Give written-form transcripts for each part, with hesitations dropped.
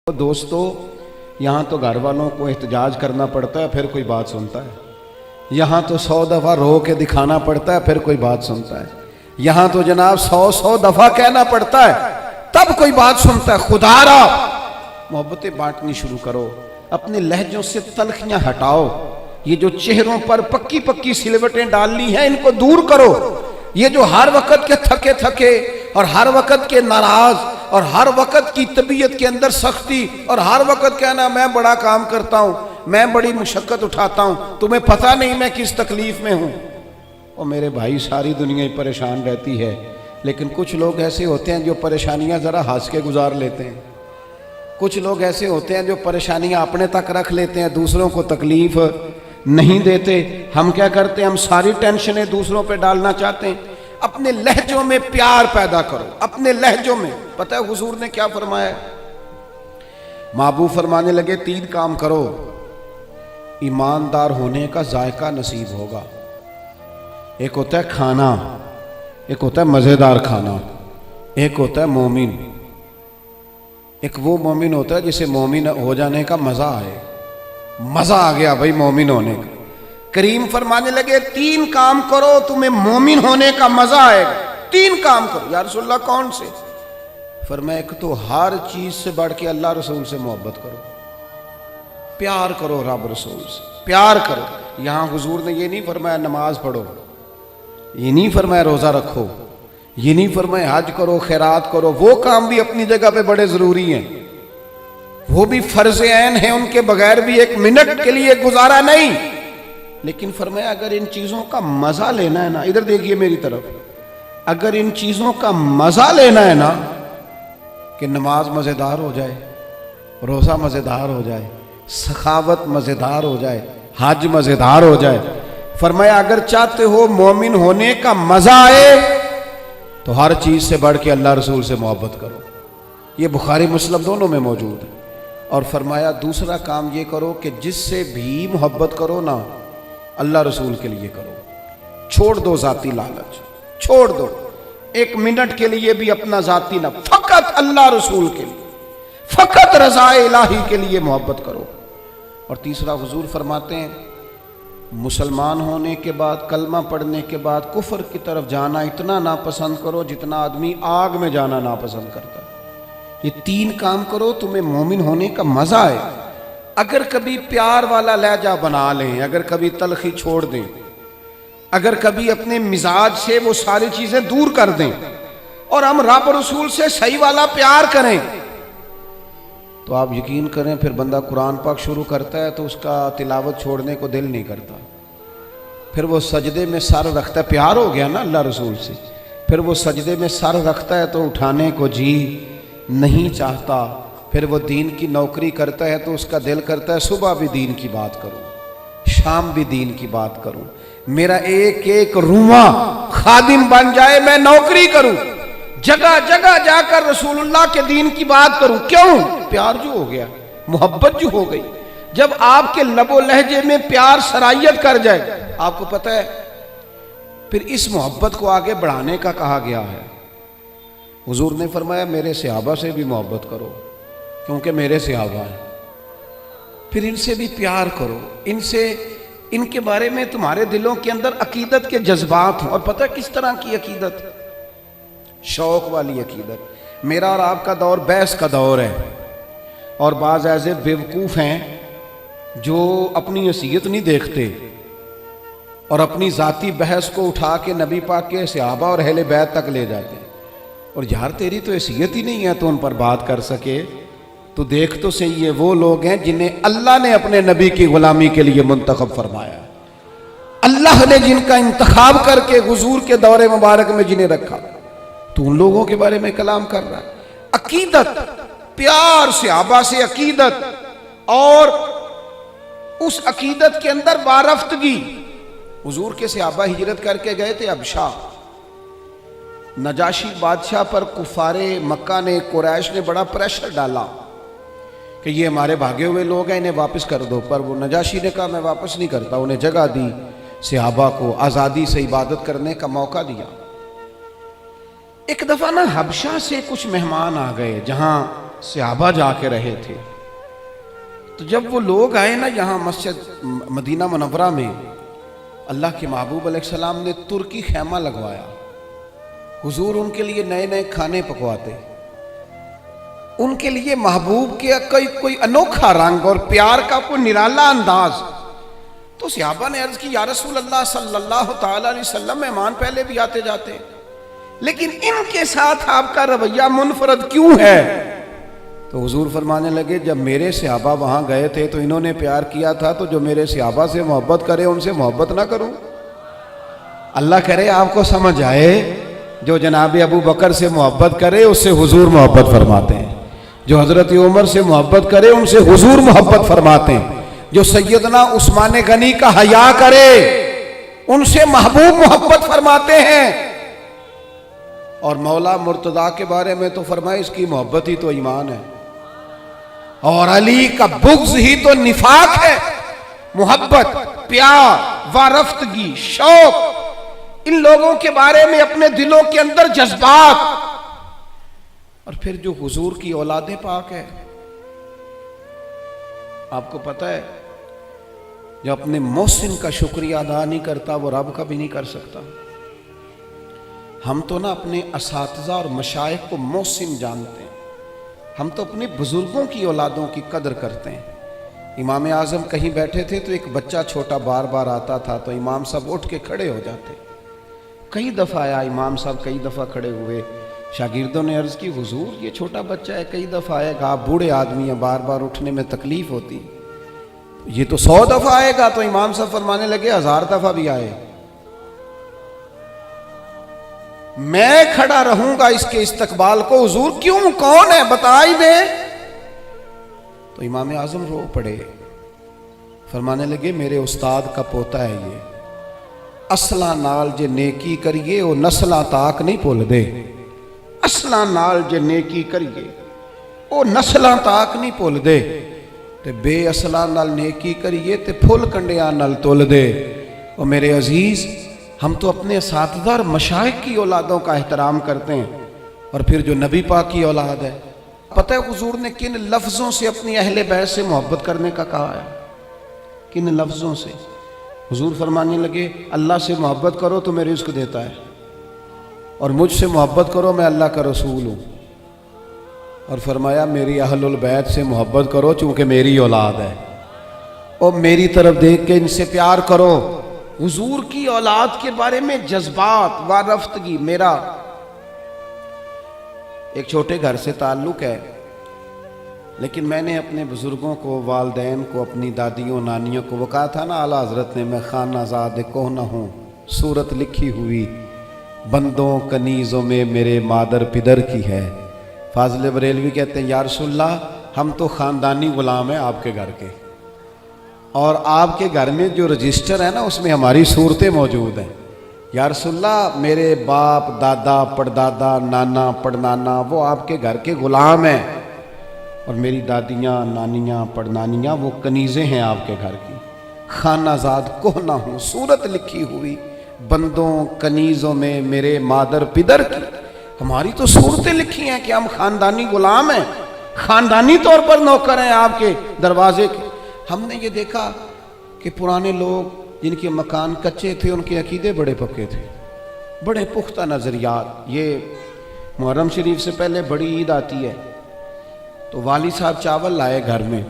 دوستو یہاں تو گھر والوں کو احتجاج کرنا پڑتا ہے پھر کوئی بات سنتا ہے، یہاں تو 100 دفعہ رو کے دکھانا پڑتا ہے پھر کوئی بات سنتا ہے، یہاں تو جناب 100 دفعہ کہنا پڑتا ہے تب کوئی بات سنتا ہے۔ خدا را محبتیں بانٹنی شروع کرو، اپنے لہجوں سے تلخیاں ہٹاؤ، یہ جو چہروں پر پکی پکی سلوٹیں ڈالنی ہیں ان کو دور کرو، یہ جو ہر وقت کے تھکے تھکے اور ہر وقت کے ناراض اور ہر وقت کی طبیعت کے اندر سختی اور ہر وقت کہنا میں بڑا کام کرتا ہوں، میں بڑی مشقت اٹھاتا ہوں، تمہیں پتہ نہیں میں کس تکلیف میں ہوں۔ اور میرے بھائی ساری دنیا ہی پریشان رہتی ہے، لیکن کچھ لوگ ایسے ہوتے ہیں جو پریشانیاں ذرا ہنس کے گزار لیتے ہیں، کچھ لوگ ایسے ہوتے ہیں جو پریشانیاں اپنے تک رکھ لیتے ہیں، دوسروں کو تکلیف نہیں دیتے۔ ہم کیا کرتے ہیں؟ ہم ساری ٹینشنیں دوسروں پہ ڈالنا چاہتے ہیں۔ اپنے لہجوں میں پیار پیدا کرو، اپنے لہجوں میں۔ پتہ ہے حضور نے کیا فرمایا؟ محبوب فرمانے لگے 3 کام کرو، ایماندار ہونے کا ذائقہ نصیب ہوگا۔ ایک ہوتا ہے کھانا، ایک ہوتا ہے مزیدار کھانا، ایک ہوتا ہے مومن۔ ایک وہ مومن ہوتا ہے جسے مومن ہو جانے کا مزہ آئے، مزہ آ گیا بھائی مومن ہونے کا۔ کریم فرمانے لگے 3 کام کرو تمہیں مومن ہونے کا مزہ آئے گا۔ 3 کام کرو۔ یا رسول اللہ کون سے؟ فرمایا ایک تو ہر چیز سے بڑھ کے اللہ رسول سے محبت کرو، پیار کرو، رب رسول سے پیار کرو۔ یہاں حضور نے یہ نہیں فرمایا نماز پڑھو، یہ نہیں فرمایا روزہ رکھو، یہ نہیں فرمایا حج کرو، خیرات کرو، وہ کام بھی اپنی جگہ پہ بڑے ضروری ہیں، وہ بھی فرض عین ہیں، ان کے بغیر بھی 1 منٹ کے لیے گزارا نہیں۔ لیکن فرمایا اگر ان چیزوں کا مزہ لینا ہے نا، ادھر دیکھیے میری طرف، اگر ان چیزوں کا مزہ لینا ہے نا کہ نماز مزیدار ہو جائے، روزہ مزیدار ہو جائے، سخاوت مزیدار ہو جائے، حج مزیدار ہو جائے، فرمایا اگر چاہتے ہو مومن ہونے کا مزہ آئے تو ہر چیز سے بڑھ کے اللہ رسول سے محبت کرو۔ یہ بخاری مسلم دونوں میں موجود ہے۔ اور فرمایا دوسرا کام یہ کرو کہ جس سے بھی محبت کرو نا اللہ رسول کے لیے کرو، چھوڑ دو ذاتی لالچ، چھوڑ دو 1 منٹ کے لیے بھی اپنا ذاتی نہ، فقط اللہ رسول کے لیے، فقط رضا الہی کے لیے محبت کرو۔ اور تیسرا حضور فرماتے ہیں مسلمان ہونے کے بعد، کلمہ پڑھنے کے بعد کفر کی طرف جانا اتنا ناپسند کرو جتنا آدمی آگ میں جانا ناپسند کرتا ہے۔ یہ 3 کام کرو تمہیں مومن ہونے کا مزہ آئے۔ اگر کبھی پیار والا لہجہ بنا لیں، اگر کبھی تلخی چھوڑ دیں، اگر کبھی اپنے مزاج سے وہ ساری چیزیں دور کر دیں اور ہم رب رسول سے صحیح والا پیار کریں تو آپ یقین کریں پھر بندہ قرآن پاک شروع کرتا ہے تو اس کا تلاوت چھوڑنے کو دل نہیں کرتا، پھر وہ سجدے میں سر رکھتا ہے، پیار ہو گیا نا اللہ رسول سے، پھر وہ سجدے میں سر رکھتا ہے تو اٹھانے کو جی نہیں چاہتا، پھر وہ دین کی نوکری کرتا ہے تو اس کا دل کرتا ہے صبح بھی دین کی بات کروں، شام بھی دین کی بات کروں، میرا ایک رواں خادم بن جائے، میں نوکری کروں، جگہ جگہ جا کر رسول اللہ کے دین کی بات کروں۔ کیوں؟ پیار جو ہو گیا، محبت جو ہو گئی۔ جب آپ کے لب و لہجے میں پیار سرائیت کر جائے، آپ کو پتہ ہے پھر اس محبت کو آگے بڑھانے کا کہا گیا ہے۔ حضور نے فرمایا میرے صحابہ سے بھی محبت کرو کیونکہ میرے صحابہ ہیں، پھر ان سے بھی پیار کرو، ان کے بارے میں تمہارے دلوں کے اندر عقیدت کے جذبات ہوں۔ اور پتہ کس طرح کی عقیدت؟ شوق والی عقیدت۔ میرا اور آپ کا دور بحث کا دور ہے، اور بعض ایسے بیوقوف ہیں جو اپنی حیثیت نہیں دیکھتے اور اپنی ذاتی بحث کو اٹھا کے نبی پاک کے صحابہ اور اہل بیت تک لے جاتے ہیں۔ اور یار تیری تو حیثیت ہی نہیں ہے تو ان پر بات کر سکے، تو دیکھ تو صحیح ہے وہ لوگ ہیں جنہیں اللہ نے اپنے نبی کی غلامی کے لیے منتخب فرمایا، اللہ نے جن کا انتخاب کر کے حضور کے دور مبارک میں جنہیں رکھا، تو ان لوگوں کے بارے میں کلام کر رہا ہے۔ عقیدت، پیار، صحابہ سے عقیدت، اور اس عقیدت کے اندر وارفتگی۔ حضور کے صحابہ ہجرت کر کے گئے تھے حبشہ، نجاشی بادشاہ پر کفار مکہ نے، قریش نے بڑا پریشر ڈالا کہ یہ ہمارے بھاگے ہوئے لوگ ہیں، انہیں واپس کر دو، پر وہ نجاشی نے کہا میں واپس نہیں کرتا، انہیں جگہ دی، صحابہ کو آزادی سے عبادت کرنے کا موقع دیا۔ ایک دفعہ نا حبشہ سے کچھ مہمان آ گئے جہاں صحابہ جا کے رہے تھے. تو جب وہ لوگ آئے نا یہاں مسجد مدینہ منورہ میں، اللہ کے محبوب علیہ السلام نے ترکی خیمہ لگوایا. حضور ان کے لیے نئے نئے کھانے پکواتے، ان کے لیے محبوب کے کوئی انوکھا رنگ اور پیار کا کوئی نرالا انداز. تو صحابہ نے عرض کی یا رسول اللہ صلی اللہ تعالی علیہ وسلم، مہمان پہلے بھی آتے جاتے، لیکن ان کے ساتھ آپ کا رویہ منفرد کیوں ہے؟ تو حضور فرمانے لگے جب میرے صحابہ وہاں گئے تھے تو انہوں نے پیار کیا تھا، تو جو میرے صحابہ سے محبت کرے ان سے محبت نہ کروں؟ اللہ کرے آپ کو سمجھ آئے. جو جناب ابو بکر سے محبت کرے اس سے حضور محبت فرماتے ہیں، جو حضرت عمر سے محبت کرے ان سے حضور محبت فرماتے ہیں، جو سیدنا عثمان غنی کا حیا کرے ان سے محبوب محبت فرماتے ہیں. اور مولا مرتضیٰ کے بارے میں تو فرمائے اس کی محبت ہی تو ایمان ہے، اور علی کا بغض ہی تو نفاق ہے. محبت، پیار، وارفتگی، شوق، ان لوگوں کے بارے میں اپنے دلوں کے اندر جذبات. اور پھر جو حضور کی اولاد پاک ہے، آپ کو پتہ ہے جو اپنے محسن کا شکریہ ادا نہیں کرتا وہ رب کا بھی نہیں کر سکتا. ہم تو نا اپنے اساتذہ اور مشائخ کو محسن جانتے ہیں، ہم تو اپنے بزرگوں کی اولادوں کی قدر کرتے ہیں. امام اعظم کہیں بیٹھے تھے تو ایک بچہ چھوٹا بار بار آتا تھا تو امام صاحب اٹھ کے کھڑے ہو جاتے. کئی دفعہ آیا امام صاحب، کئی دفعہ کھڑے ہوئے. شاگردوں نے عرض کی حضور یہ چھوٹا بچہ ہے، کئی دفعہ آئے گا، آپ بوڑھے آدمی ہیں، بار بار اٹھنے میں تکلیف ہوتی، یہ تو 100 دفعہ آئے گا. تو امام صاحب فرمانے لگے 1000 دفعہ بھی آئے میں کھڑا رہوں گا اس کے استقبال کو. حضور کیوں، کون ہے بتا ہی دے. تو امام اعظم رو پڑے، فرمانے لگے میرے استاد کا پوتا ہے یہ، اصلاں نال جے نیکی کریے وہ نسلاں تاک نہیں بھول دے. اصلاں نال جے نیکی کریے وہ نسلاں تاک نہیں بھول دے، تے بے اصلاں نال نیکی کریے تے پھل کنڈیاں نال تول دے. اور میرے عزیز، ہم تو اپنے اساتذہ اور مشائخ کی اولادوں کا احترام کرتے ہیں، اور پھر جو نبی پاک کی اولاد ہے، پتہ ہے حضور نے کن لفظوں سے اپنی اہل بیت سے محبت کرنے کا کہا ہے؟ کن لفظوں سے؟ حضور فرمانے لگے اللہ سے محبت کرو تو میں رزق دیتا ہے، اور مجھ سے محبت کرو میں اللہ کا رسول ہوں. اور فرمایا میری اہل البیت سے محبت کرو چونکہ میری اولاد ہے، اور میری طرف دیکھ کے ان سے پیار کرو. حضور کی اولاد کے بارے میں جذبات، وارفتگی. میرا ایک چھوٹے گھر سے تعلق ہے، لیکن میں نے اپنے بزرگوں کو، والدین کو، اپنی دادیوں نانیوں کو، وہ کہا تھا نا اعلیٰ حضرت نے میں خانہ زاد کوہ نہ ہوں، صورت لکھی ہوئی بندوں کنیزوں میں میرے مادر پدر کی ہے. فاضل بریلوی کہتے ہیں یا رسول اللہ ہم تو خاندانی غلام ہیں آپ کے گھر کے، اور آپ کے گھر میں جو رجسٹر ہے نا اس میں ہماری صورتیں موجود ہیں. یا رسول اللہ میرے باپ، دادا، پڑدادا، نانا، پڑنانا وہ آپ کے گھر کے غلام ہیں، اور میری دادیاں، نانیاں، پڑنانیاں وہ کنیزیں ہیں آپ کے گھر کی. خانہ زاد کوہ نہ ہوں، صورت لکھی ہوئی بندوں کنیزوں میں میرے مادر پدر کی. ہماری تو صورتیں لکھی ہیں کہ ہم خاندانی غلام ہیں، خاندانی طور پر نوکر ہیں آپ کے دروازے کے. ہم نے یہ دیکھا کہ پرانے لوگ جن کے مکان کچے تھے ان کے عقیدے بڑے پکے تھے، بڑے پختہ نظریات. یہ محرم شریف سے پہلے بڑی عید آتی ہے تو والد صاحب چاول لائے گھر میں،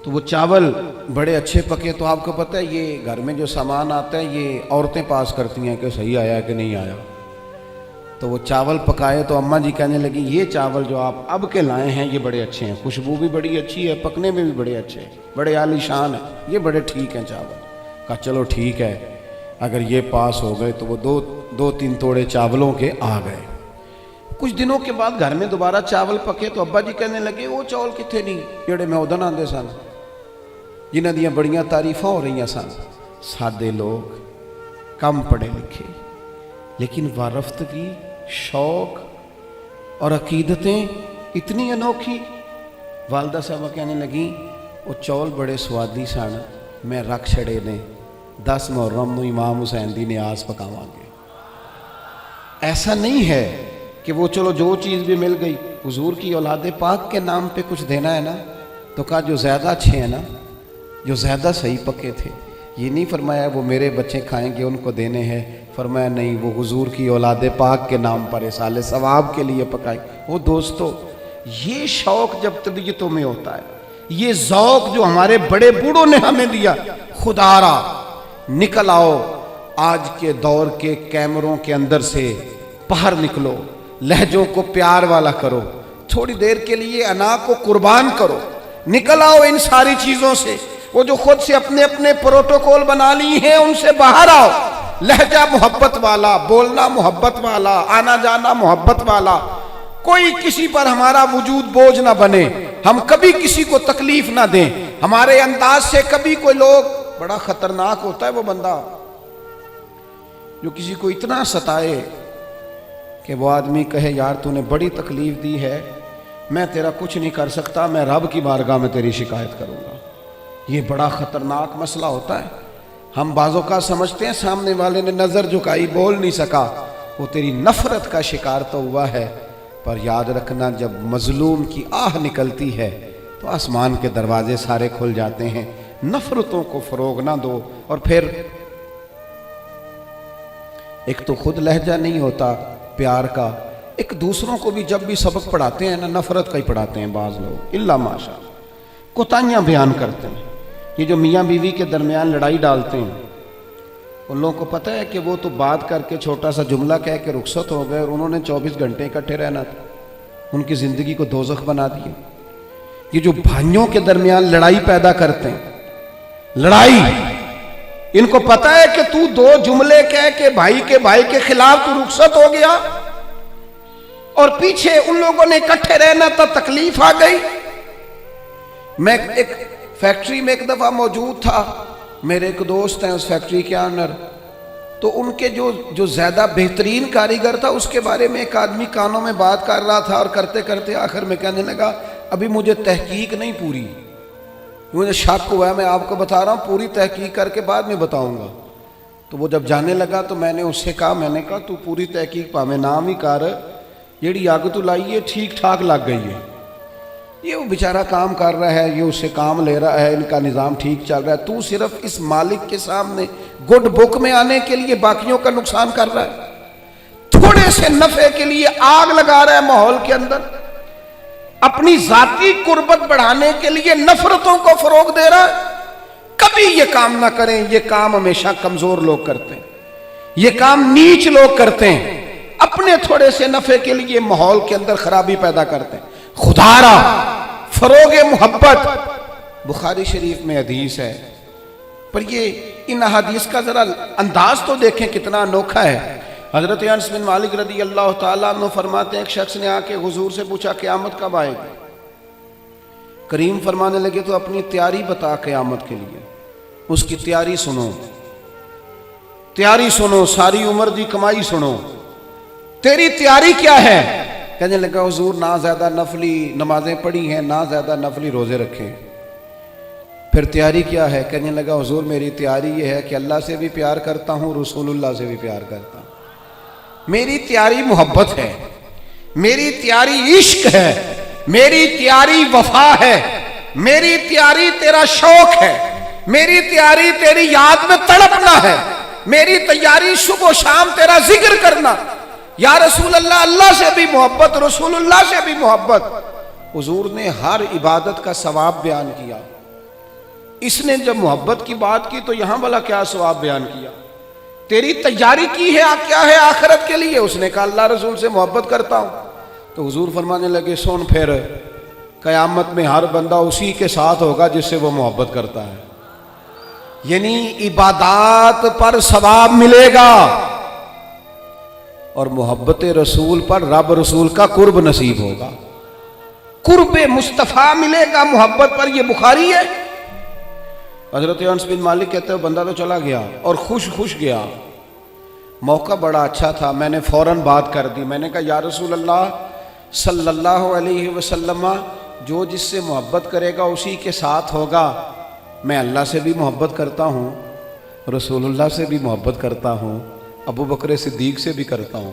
تو وہ چاول بڑے اچھے پکے. تو آپ کو پتہ ہے یہ گھر میں جو سامان آتا ہے یہ عورتیں پاس کرتی ہیں کہ صحیح آیا کہ نہیں آیا. تو وہ چاول پکائے تو اماں جی کہنے لگی یہ چاول جو آپ اب کے لائے ہیں یہ بڑے اچھے ہیں، خوشبو بھی بڑی اچھی ہے، پکنے میں بھی بڑے اچھے ہیں، بڑے عالی شان ہیں، یہ بڑے ٹھیک ہیں چاول. کہا چلو ٹھیک ہے، اگر یہ پاس ہو گئے. تو وہ دو تین توڑے چاولوں کے آ گئے. کچھ دنوں کے بعد گھر میں دوبارہ چاول پکے تو ابا جی کہنے لگے وہ چاول کتنے نہیں جڑے میں ادن آندے سن، جنہاں دیاں بڑیاں تعریفاں ہو رہی سن. سادے لوگ، کم پڑھے لکھے، لیکن وارفتگی، شوق اور عقیدتیں اتنی انوکھی. والدہ صاحبہ کہنے لگیں وہ چول بڑے سوادی سن، میں رکھ چھڑے نے 10 محرم نو امام حسین دی نیاز پکاواں گے. ایسا نہیں ہے کہ وہ چلو جو چیز بھی مل گئی، حضور کی اولاد پاک کے نام پہ کچھ دینا ہے نا، تو کہا جو زیادہ اچھے ہیں نا، جو زیادہ صحیح پکے تھے، یہ نہیں فرمایا وہ میرے بچے کھائیں گے ان کو دینے ہیں، فرمایا نہیں، وہ حضور کی اولاد پاک کے نام پر اصالِ ثواب کے لیے پکائی۔ وہ دوستو، یہ شوق جب طبیعتوں میں ہوتا ہے، یہ ذوق جو ہمارے بڑے بوڑھوں نے ہمیں دیا، خدا را نکل آؤ، آج کے دور کے کیمروں کے اندر سے باہر نکلو، لہجوں کو پیار والا کرو، تھوڑی دیر کے لیے انا کو قربان کرو، نکل آؤ ان ساری چیزوں سے، وہ جو خود سے اپنے اپنے پروٹوکول بنا لی ہیں ان سے باہر آؤ، لہجہ محبت والا، بولنا محبت والا، آنا جانا محبت والا، کوئی کسی پر ہمارا وجود بوجھ نہ بنے، ہم کبھی کسی کو تکلیف نہ دیں، ہمارے انداز سے کبھی کوئی لوگ، بڑا خطرناک ہوتا ہے وہ بندہ جو کسی کو اتنا ستائے کہ وہ آدمی کہے یار تو نے بڑی تکلیف دی ہے، میں تیرا کچھ نہیں کر سکتا، میں رب کی بارگاہ میں تیری شکایت کروں گا۔ یہ بڑا خطرناک مسئلہ ہوتا ہے۔ ہم بعضوں کا سمجھتے ہیں سامنے والے نے نظر جھکائی، بول نہیں سکا، وہ تیری نفرت کا شکار تو ہوا ہے، پر یاد رکھنا جب مظلوم کی آہ نکلتی ہے تو آسمان کے دروازے سارے کھل جاتے ہیں۔ نفرتوں کو فروغ نہ دو، اور پھر ایک تو خود لہجہ نہیں ہوتا پیار کا، ایک دوسروں کو بھی جب بھی سبق پڑھاتے ہیں نا، نفرت کا ہی پڑھاتے ہیں بعض لوگ، الا ماشاء اللہ، کوتاہیاں بیان کرتے ہیں۔ یہ جو میاں بیوی کے درمیان لڑائی ڈالتے ہیں، ان لوگوں کو پتہ ہے کہ وہ تو بات کر کے چھوٹا سا جملہ کہہ کے رخصت ہو گئے، اور انہوں نے 24 گھنٹے اکٹھے رہنا تھا، ان کی زندگی کو دوزخ بنا دیا۔ یہ جو بھائیوں کے درمیان لڑائی پیدا کرتے ہیں، لڑائی، ان کو پتہ ہے کہ تو دو جملے کہہ کے بھائی کے خلاف تو رخصت ہو گیا، اور پیچھے ان لوگوں نے اکٹھے رہنا تھا، تکلیف آ گئی۔ میں ایک فیکٹری میں ایک دفعہ موجود تھا، میرے ایک دوست ہیں اس فیکٹری کے آنر، تو ان کے جو زیادہ بہترین کاریگر تھا، اس کے بارے میں ایک آدمی کانوں میں بات کر رہا تھا، اور کرتے کرتے آخر میں کہنے لگا ابھی مجھے تحقیق نہیں پوری، مجھے شک ہوا ہے، میں آپ کو بتا رہا ہوں، پوری تحقیق کر کے بعد میں بتاؤں گا۔ تو وہ جب جانے لگا تو میں نے اس سے کہا، میں نے کہا تو پوری تحقیق پا میں نام ہی کر، جیڑی آگ تو لائی ہے ٹھیک ٹھاک لگ گئی ہے، یہ وہ بیچارہ کام کر رہا ہے، یہ اس سے کام لے رہا ہے، ان کا نظام ٹھیک چل رہا ہے، تو صرف اس مالک کے سامنے گڈ بک میں آنے کے لیے باقیوں کا نقصان کر رہا ہے، تھوڑے سے نفع کے لیے آگ لگا رہا ہے ماحول کے اندر، اپنی ذاتی قربت بڑھانے کے لیے نفرتوں کو فروغ دے رہا ہے۔ کبھی یہ کام نہ کریں، یہ کام ہمیشہ کمزور لوگ کرتے ہیں، یہ کام نیچ لوگ کرتے ہیں، اپنے تھوڑے سے نفع کے لیے ماحول کے اندر خرابی پیدا کرتے ہیں۔ خدا را فروغ محبت، بخاری شریف میں حدیث ہے، پر یہ ان حدیث کا ذرا انداز تو دیکھیں کتنا انوکھا ہے۔ حضرت انس بن مالک رضی اللہ تعالیٰ عنہ فرماتے ہیں، ایک شخص نے آ کے حضور سے پوچھا قیامت کب آئے گی؟ کریم فرمانے لگے تو اپنی تیاری بتا قیامت کے لیے، اس کی تیاری سنو، تیاری سنو، ساری عمر دی کمائی سنو، تیری تیاری کیا ہے؟ کہنے لگا حضور نہ زیادہ نفلی نمازیں پڑھی ہیں، نہ زیادہ نفلی روزے رکھے۔ پھر تیاری کیا ہے؟ کہنے لگا حضور میری تیاری یہ ہے کہ اللہ سے بھی پیار کرتا ہوں، رسول اللہ سے بھی پیار کرتا ہوں، میری تیاری محبت ہے، میری تیاری عشق ہے، میری تیاری وفا ہے، میری تیاری تیرا شوق ہے، میری تیاری تیری یاد میں تڑپنا ہے، میری تیاری صبح و شام تیرا ذکر کرنا، یا رسول اللہ، اللہ سے بھی محبت، رسول اللہ سے بھی محبت۔ حضور نے ہر عبادت کا ثواب بیان کیا، اس نے جب محبت کی بات کی تو یہاں والا کیا ثواب بیان کیا؟ تیری تیاری کی ہے کیا ہے آخرت کے لیے؟ اس نے کہا اللہ رسول سے محبت کرتا ہوں۔ تو حضور فرمانے لگے سن پھر، قیامت میں ہر بندہ اسی کے ساتھ ہوگا جس سے وہ محبت کرتا ہے، یعنی عبادات پر ثواب ملے گا، اور محبت رسول پر رب رسول کا قرب نصیب ہوگا، قرب مصطفیٰ ملے گا محبت پر۔ یہ بخاری ہے۔ حضرت انس بن مالک کہتے ہیں بندہ تو چلا گیا اور خوش گیا، موقع بڑا اچھا تھا، میں نے فوراً بات کر دی، میں نے کہا یا رسول اللہ صلی اللہ علیہ وسلم، جو جس سے محبت کرے گا اسی کے ساتھ ہوگا، میں اللہ سے بھی محبت کرتا ہوں، رسول اللہ سے بھی محبت کرتا ہوں، ابو بکر صدیق سے بھی کرتا ہوں۔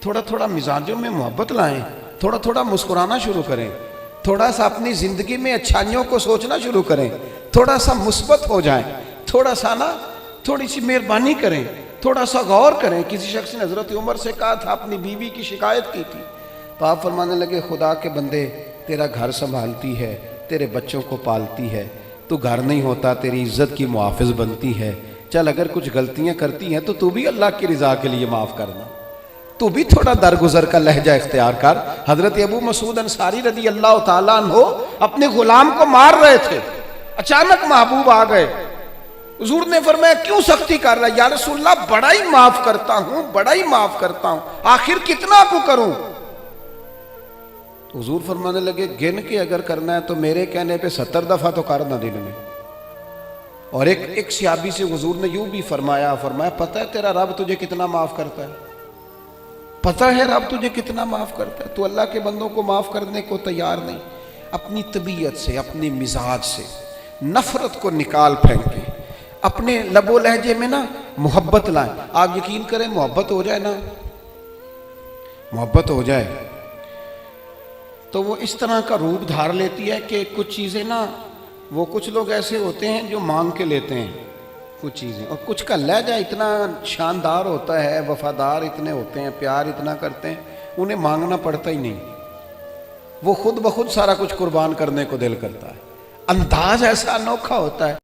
تھوڑا تھوڑا مزاجوں میں محبت لائیں، تھوڑا تھوڑا مسکرانا شروع کریں، تھوڑا سا اپنی زندگی میں اچھائیوں کو سوچنا شروع کریں، تھوڑا سا مثبت ہو جائیں، تھوڑا سا نا تھوڑی سی مہربانی کریں، تھوڑا سا غور کریں۔ کسی شخص نے حضرت عمر سے کہا تھا، اپنی بیوی کی شکایت کی تھی، تو آپ فرمانے لگے خدا کے بندے، تیرا گھر سنبھالتی ہے، تیرے بچوں کو پالتی ہے، تو گھر نہیں ہوتا تیری عزت کی محافظ بنتی ہے، چل اگر کچھ غلطیاں کرتی ہیں تو بھی اللہ کی رضا کے لیے معاف کرنا، تو بھی تھوڑا درگزر کا لہجہ اختیار کر۔ حضرت ابو مسعود انصاری رضی اللہ تعالیٰ عنہ اپنے غلام کو مار رہے تھے، اچانک محبوب آ گئے، حضور نے فرمایا کیوں سختی کر رہا ہے؟ یا رسول اللہ بڑا ہی معاف کرتا ہوں، بڑا ہی معاف کرتا ہوں، آخر کتنا کو کروں؟ تو حضور فرمانے لگے گن کے اگر کرنا ہے تو میرے کہنے پہ 70 دفعہ تو کرنا دن میں۔ اور ایک صحابی سے حضور نے یوں بھی فرمایا پتہ ہے تیرا رب تجھے کتنا معاف کرتا ہے؟ پتہ ہے رب تجھے کتنا معاف کرتا ہے؟ تو اللہ کے بندوں کو معاف کرنے کو تیار نہیں۔ اپنی طبیعت سے، اپنی مزاج سے نفرت کو نکال پھینکے، اپنے لب و لہجے میں نا محبت لائیں۔ آپ یقین کریں محبت ہو جائے نا، محبت ہو جائے تو وہ اس طرح کا روپ دھار لیتی ہے کہ کچھ چیزیں نا، وہ کچھ لوگ ایسے ہوتے ہیں جو مانگ کے لیتے ہیں کچھ چیزیں، اور کچھ کا لہجہ اتنا شاندار ہوتا ہے، وفادار اتنے ہوتے ہیں، پیار اتنا کرتے ہیں، انہیں مانگنا پڑتا ہی نہیں، وہ خود بخود سارا کچھ قربان کرنے کو دل کرتا ہے۔ انداز ایسا انوکھا ہوتا ہے۔